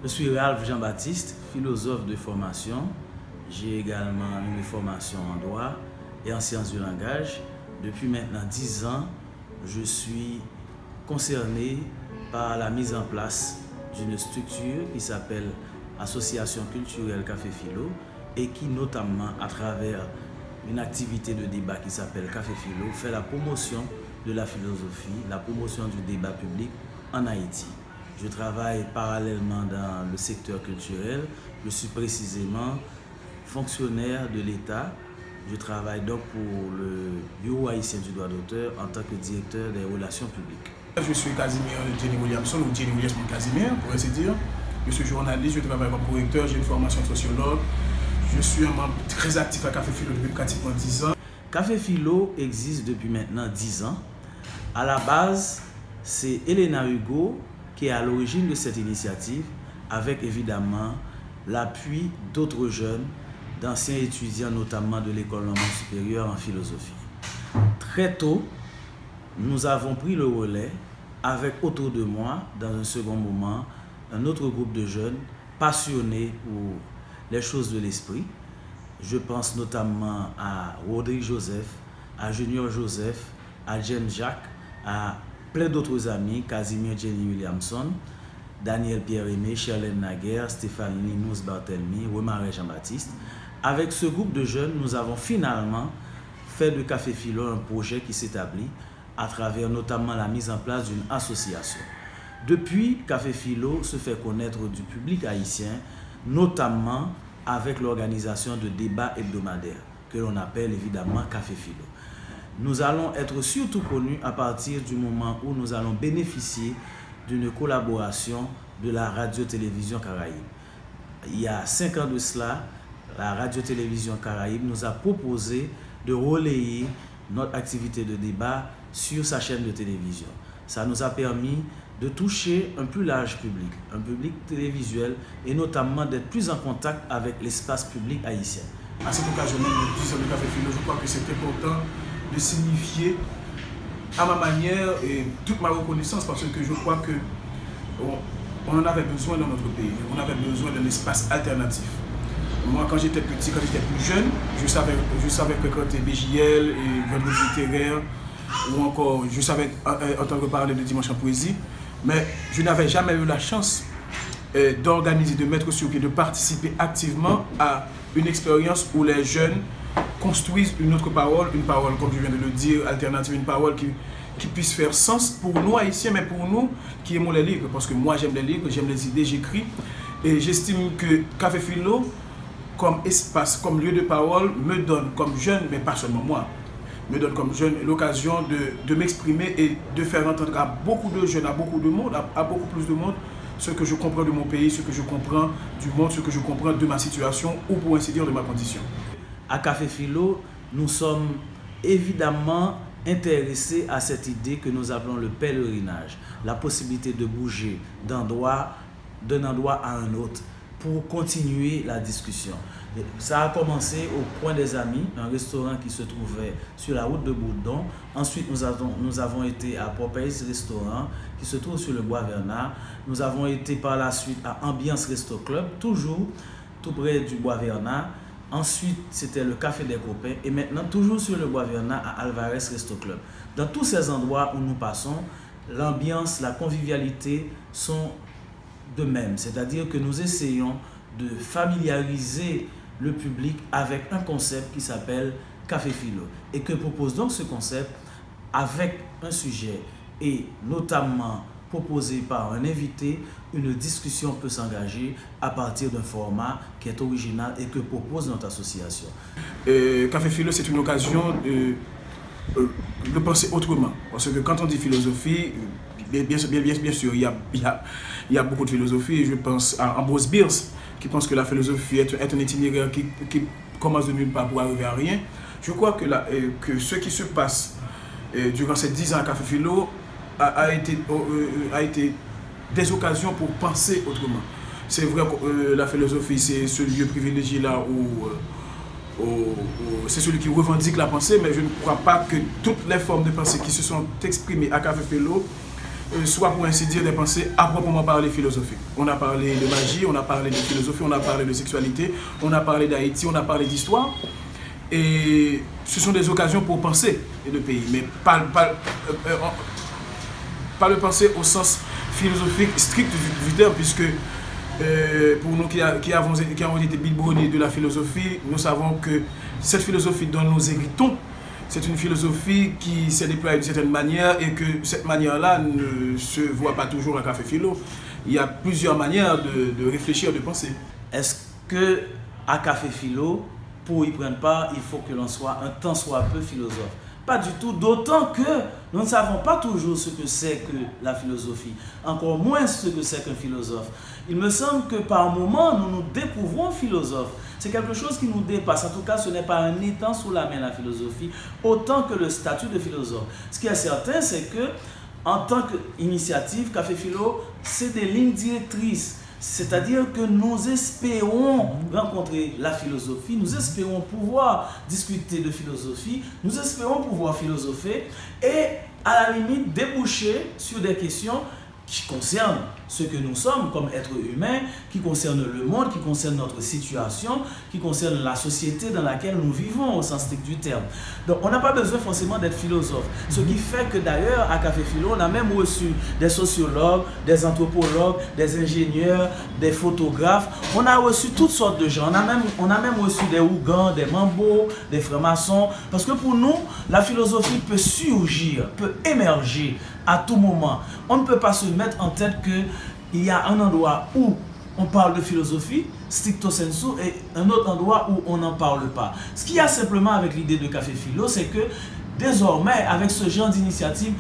Je suis Ralph Jean-Baptiste, philosophe de formation. J'ai également une formation en droit et en sciences du langage. Depuis maintenant 10 ans, je suis concerné par la mise en place d'une structure qui s'appelle Association culturelle Café Philo et qui notamment à travers une activité de débat qui s'appelle Café Philo fait la promotion de la philosophie, la promotion du débat public en Haïti. Je travaille parallèlement dans le secteur culturel. Je suis précisément fonctionnaire de l'État. Je travaille donc pour le Bureau haïtien du droit d'auteur en tant que directeur des relations publiques. Je suis Casimir Jenny Williamson, ou Jenny Williamson Casimir, pour ainsi dire. Je suis journaliste, je travaille comme correcteur, j'ai une formation de sociologue. Je suis un membre très actif à Café Philo depuis pratiquement 10 ans. Café Philo existe depuis maintenant 10 ans. À la base, c'est Elena Hugo qui est à l'origine de cette initiative, avec évidemment l'appui d'autres jeunes, d'anciens étudiants notamment de l'école normale supérieure en philosophie. Très tôt, nous avons pris le relais avec autour de moi, dans un second moment, un autre groupe de jeunes passionnés pour les choses de l'esprit. Je pense notamment à Rodrigue Joseph, à Junior Joseph, à James Jacques, à plein d'autres amis, Casimir Jenny Williamson, Daniel Pierre-Aimé, Charlène Naguère, Stéphane Linus Barthelmy, Romain Jean-Baptiste. Avec ce groupe de jeunes, nous avons finalement fait de Café Philo un projet qui s'établit à travers notamment la mise en place d'une association. Depuis, Café Philo se fait connaître du public haïtien, notamment avec l'organisation de débats hebdomadaires, que l'on appelle évidemment Café Philo. Nous allons être surtout connus à partir du moment où nous allons bénéficier d'une collaboration de la Radio-Télévision Caraïbe. Il y a 5 ans de cela, la Radio-Télévision Caraïbe nous a proposé de relayer notre activité de débat sur sa chaîne de télévision. Ça nous a permis de toucher un plus large public, un public télévisuel et notamment d'être plus en contact avec l'espace public haïtien. À cette occasion, de 10 ans de Café Philo, je crois que c'est important de signifier à ma manière et toute ma reconnaissance parce que je crois que on en avait besoin dans notre pays. On avait besoin d'un espace alternatif. Moi, quand j'étais petit, quand j'étais plus jeune, je savais fréquenter BJL et Vendredi littéraire, ou encore je savais entendre parler de Dimanche en poésie, mais je n'avais jamais eu la chance d'organiser, de mettre sur pied, de participer activement à une expérience où les jeunes construisent une autre parole, une parole, comme je viens de le dire, alternative, une parole qui puisse faire sens pour nous haïtiens, mais pour nous qui aimons les livres, parce que moi j'aime les livres, j'aime les idées, j'écris, et j'estime que Café Philo, comme espace, comme lieu de parole, me donne comme jeune, mais pas seulement moi, me donne comme jeune l'occasion de m'exprimer et de faire entendre à beaucoup de jeunes, à beaucoup de monde, à beaucoup plus de monde, ce que je comprends de mon pays, ce que je comprends du monde, ce que je comprends de ma situation, ou pour ainsi dire de ma condition. À Café Philo, nous sommes évidemment intéressés à cette idée que nous appelons le pèlerinage, la possibilité de bouger d'un endroit à un autre pour continuer la discussion. Ça a commencé au Coin des Amis, un restaurant qui se trouvait sur la route de Bourdon. Ensuite, nous avons été à Popeyes Restaurant, qui se trouve sur le Bois Vernard. Nous avons été par la suite à Ambiance Resto Club, toujours tout près du Bois Vernard. Ensuite, c'était le Café des Copains. Et maintenant, toujours sur le Bois Vernard, à Alvarez Resto Club. Dans tous ces endroits où nous passons, l'ambiance, la convivialité sont de même. C'est-à-dire que nous essayons de familiariser le public avec un concept qui s'appelle Café Philo. Et que propose donc ce concept avec un sujet et notamment proposé par un invité, une discussion peut s'engager à partir d'un format qui est original et que propose notre association. Café Philo, c'est une occasion de penser autrement. Parce que quand on dit philosophie, bien sûr, il y a beaucoup de philosophie. Je pense à Ambrose Bierce, qui pense que la philosophie est un itinéraire qui commence de nulle part pour arriver à rien. Je crois que ce qui se passe durant ces 10 ans à Café Philo a été des occasions pour penser autrement. C'est vrai que la philosophie, c'est ce lieu privilégié là où c'est celui qui revendique la pensée, mais je ne crois pas que toutes les formes de pensée qui se sont exprimées à Café Philo soit pour ainsi dire des pensées à proprement parler philosophiques. On a parlé de magie, on a parlé de philosophie, on a parlé de sexualité, on a parlé d'Haïti, on a parlé d'histoire. Et ce sont des occasions pour penser le pays, mais pas le penser au sens philosophique strict du terme, puisque pour nous qui avons été biberonnés de la philosophie, nous savons que cette philosophie dont nous héritons, c'est une philosophie qui s'est déployée d'une certaine manière et que cette manière-là ne se voit pas toujours à Café Philo. Il y a plusieurs manières de réfléchir, de penser. Est-ce que à Café Philo, pour y prendre part, il faut que l'on soit un tant soit peu philosophe? Pas du tout, d'autant que nous ne savons pas toujours ce que c'est que la philosophie, encore moins ce que c'est qu'un philosophe. Il me semble que par moments, nous nous découvrons philosophes. C'est quelque chose qui nous dépasse. En tout cas, ce n'est pas un étang sous la main, la philosophie, autant que le statut de philosophe. Ce qui est certain, c'est que en tant qu'initiative, Café Philo, c'est des lignes directrices. C'est-à-dire que nous espérons rencontrer la philosophie, nous espérons pouvoir discuter de philosophie, nous espérons pouvoir philosopher et à la limite déboucher sur des questions qui concernent ce que nous sommes comme êtres humains, qui concernent le monde, qui concernent notre situation, qui concernent la société dans laquelle nous vivons au sens strict du terme. Donc on n'a pas besoin forcément d'être philosophe. Ce qui fait que d'ailleurs à Café Philo, on a même reçu des sociologues, des anthropologues, des ingénieurs, des photographes. On a reçu toutes sortes de gens. On a même reçu des Ougans, des Mambo, des francs-maçons. Parce que pour nous, la philosophie peut surgir, peut émerger à tout moment. On ne peut pas se mettre en tête qu'il y a un endroit où on parle de philosophie, stricto sensu, et un autre endroit où on n'en parle pas. Ce qu'il y a simplement avec l'idée de Café Philo, c'est que désormais, avec ce genre d'initiative,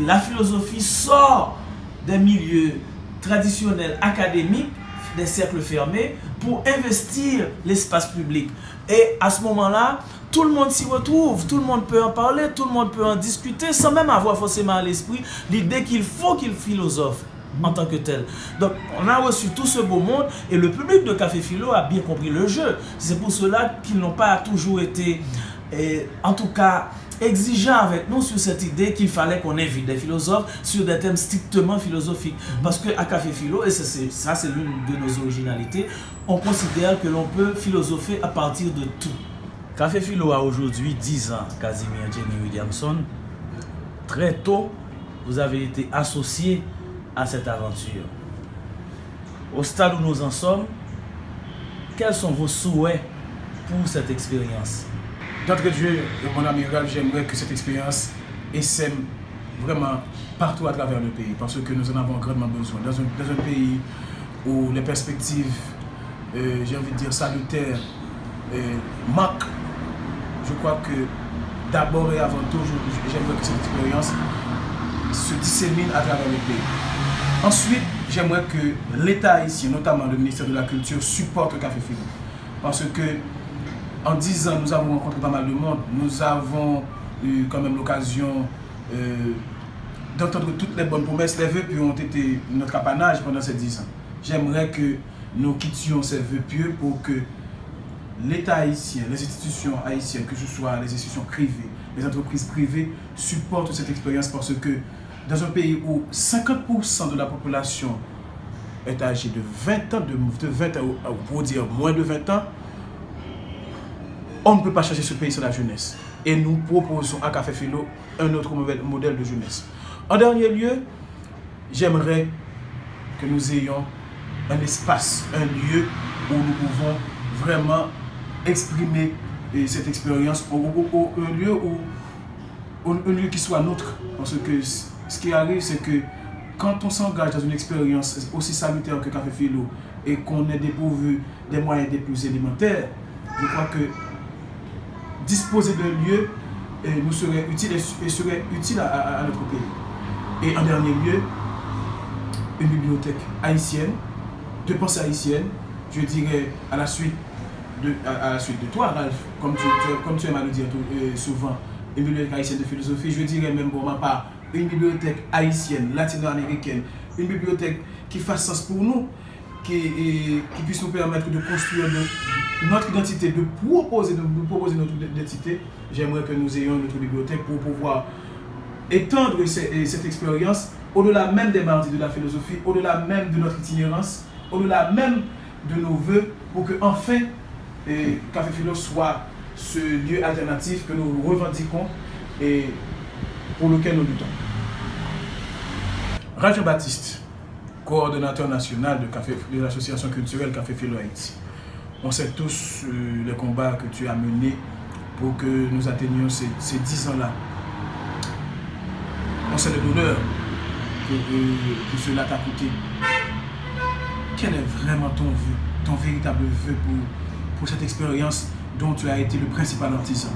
la philosophie sort des milieux traditionnels académiques, des cercles fermés, pour investir l'espace public. Et à ce moment-là, tout le monde s'y retrouve, tout le monde peut en parler, tout le monde peut en discuter, sans même avoir forcément à l'esprit l'idée qu'il faut qu'il philosophe en tant que tel. Donc, on a reçu tout ce beau monde et le public de Café Philo a bien compris le jeu. C'est pour cela qu'ils n'ont pas toujours été, en tout cas, exigeants avec nous sur cette idée qu'il fallait qu'on invite des philosophes sur des thèmes strictement philosophiques. Parce qu'à Café Philo, et ça c'est l'une de nos originalités, on considère que l'on peut philosopher à partir de tout. Café Philo a aujourd'hui 10 ans, Casimir Jenny Williamson. Très tôt, vous avez été associé à cette aventure. Au stade où nous en sommes, quels sont vos souhaits pour cette expérience? D'entrée de jeu, mon amiral, j'aimerais que cette expérience essaime vraiment partout à travers le pays, parce que nous en avons grandement besoin. Dans un pays où les perspectives, j'ai envie de dire salutaires, manquent, je crois que d'abord et avant tout, j'aimerais que cette expérience se dissémine à travers le pays. Ensuite, j'aimerais que l'État haïtien, notamment le ministère de la Culture, supporte le Café Philo. Parce que en 10 ans, nous avons rencontré pas mal de monde. Nous avons eu quand même l'occasion d'entendre toutes les bonnes promesses, les vœux pieux ont été notre apanage pendant ces 10 ans. J'aimerais que nous quittions ces vœux pieux pour que l'État haïtien, les institutions haïtiennes, que ce soit les institutions privées, les entreprises privées, supportent cette expérience parce que dans un pays où 50% de la population est âgée de 20 ans, de 20 ans, pour dire moins de 20 ans, on ne peut pas chercher ce pays sur la jeunesse. Et nous proposons à Café Philo un autre modèle de jeunesse. En dernier lieu, j'aimerais que nous ayons un espace, un lieu où nous pouvons vraiment exprimer cette expérience, un lieu qui soit nôtre. Parce que ce qui arrive, c'est que quand on s'engage dans une expérience aussi salutaire que Café Philo et qu'on est dépourvu des moyens des plus élémentaires, je crois que disposer d'un lieu nous serait utile et serait utile à notre pays. Et en dernier lieu, une bibliothèque haïtienne, de pensée haïtienne, je dirais à la suite de toi, Ralph, comme tu aimes à le dire souvent, une bibliothèque haïtienne de philosophie, je dirais même pour ma part, une bibliothèque haïtienne, latino-américaine, une bibliothèque qui fasse sens pour nous, qui puisse nous permettre de construire notre identité, de proposer notre identité. J'aimerais que nous ayons notre bibliothèque pour pouvoir étendre cette expérience au-delà même des mardis de la philosophie, au-delà même de notre itinérance, au-delà même de nos vœux, pour que enfin Café Philo soit ce lieu alternatif que nous revendiquons et pour lequel nous luttons. Rajan Baptiste, coordonnateur national de l'association culturelle Café Philo Haïti. On sait tous les combats que tu as menés pour que nous atteignions ces 10 ans-là. On sait le douleur que cela t'a coûté. Quel est vraiment ton véritable vœu pour cette expérience dont tu as été le principal artisan?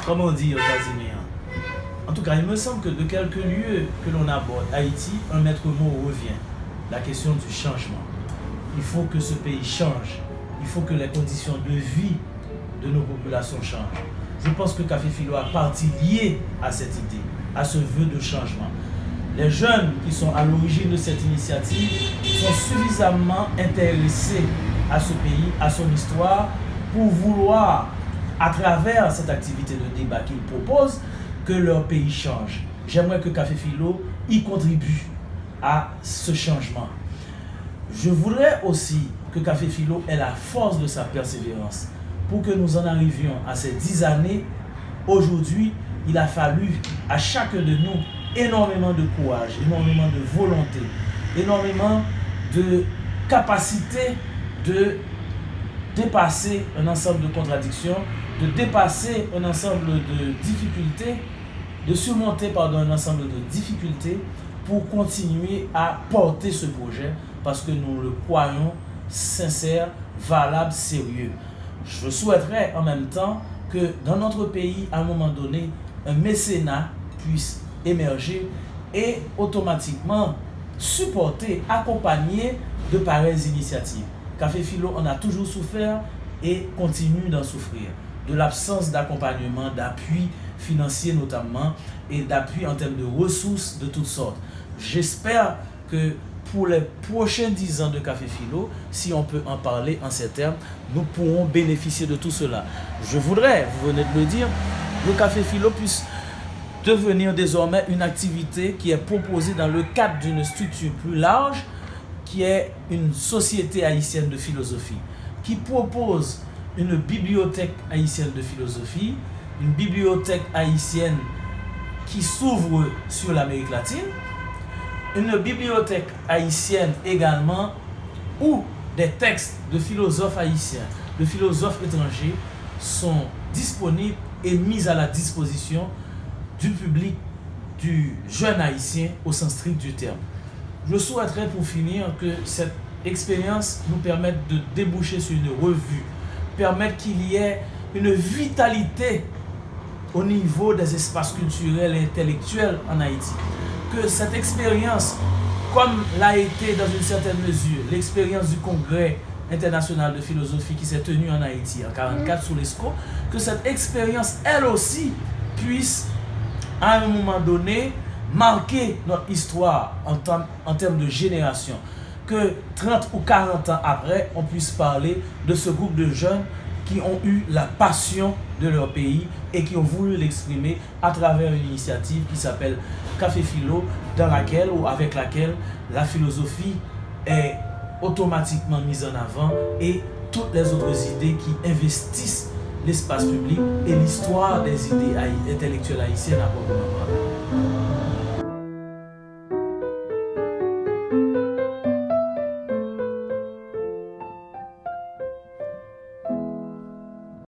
Comme on dit au Casimir. En tout cas, il me semble que de quelques lieux que l'on aborde Haïti, un maître mot revient. La question du changement. Il faut que ce pays change. Il faut que les conditions de vie de nos populations changent. Je pense que Café Philo a partie liée à cette idée, à ce vœu de changement. Les jeunes qui sont à l'origine de cette initiative sont suffisamment intéressés à ce pays, à son histoire, pour vouloir, à travers cette activité de débat qu'ils proposent, que leur pays change. J'aimerais que Café Philo y contribue à ce changement. Je voudrais aussi que Café Philo ait la force de sa persévérance. Pour que nous en arrivions à ces 10 années, aujourd'hui, il a fallu à chacun de nous énormément de courage, énormément de volonté, énormément de capacité de dépasser un ensemble de contradictions, de dépasser un ensemble de difficultés, de surmonter un ensemble de difficultés pour continuer à porter ce projet parce que nous le croyons sincère, valable, sérieux. Je souhaiterais en même temps que dans notre pays, à un moment donné, un mécénat puisse émerger et automatiquement supporter, accompagner de pareilles initiatives. Café Philo en a toujours souffert et continue d'en souffrir. De l'absence d'accompagnement, d'appui financier notamment et d'appui en termes de ressources de toutes sortes. J'espère que pour les prochains 10 ans de Café Philo, si on peut en parler en ces termes, nous pourrons bénéficier de tout cela. Je voudrais, vous venez de le dire, que le Café Philo puisse devenir désormais une activité qui est proposée dans le cadre d'une structure plus large, qui est une société haïtienne de philosophie, qui propose une bibliothèque haïtienne de philosophie, une bibliothèque haïtienne qui s'ouvre sur l'Amérique latine, une bibliothèque haïtienne également où des textes de philosophes haïtiens, de philosophes étrangers sont disponibles et mis à la disposition du public, du jeune haïtien au sens strict du terme. Je souhaiterais pour finir que cette expérience nous permette de déboucher sur une revue, permettre qu'il y ait une vitalité au niveau des espaces culturels et intellectuels en Haïti. Que cette expérience, comme l'a été dans une certaine mesure l'expérience du Congrès international de philosophie qui s'est tenu en Haïti en 1944 sous l'ESCO, que cette expérience, elle aussi, puisse à un moment donné marquer notre histoire en termes de génération. Que 30 ou 40 ans après, on puisse parler de ce groupe de jeunes qui ont eu la passion de leur pays et qui ont voulu l'exprimer à travers une initiative qui s'appelle Café Philo, dans laquelle ou avec laquelle la philosophie est automatiquement mise en avant et toutes les autres idées qui investissent l'espace public et l'histoire des idées intellectuelles haïtiennes à proprement parler.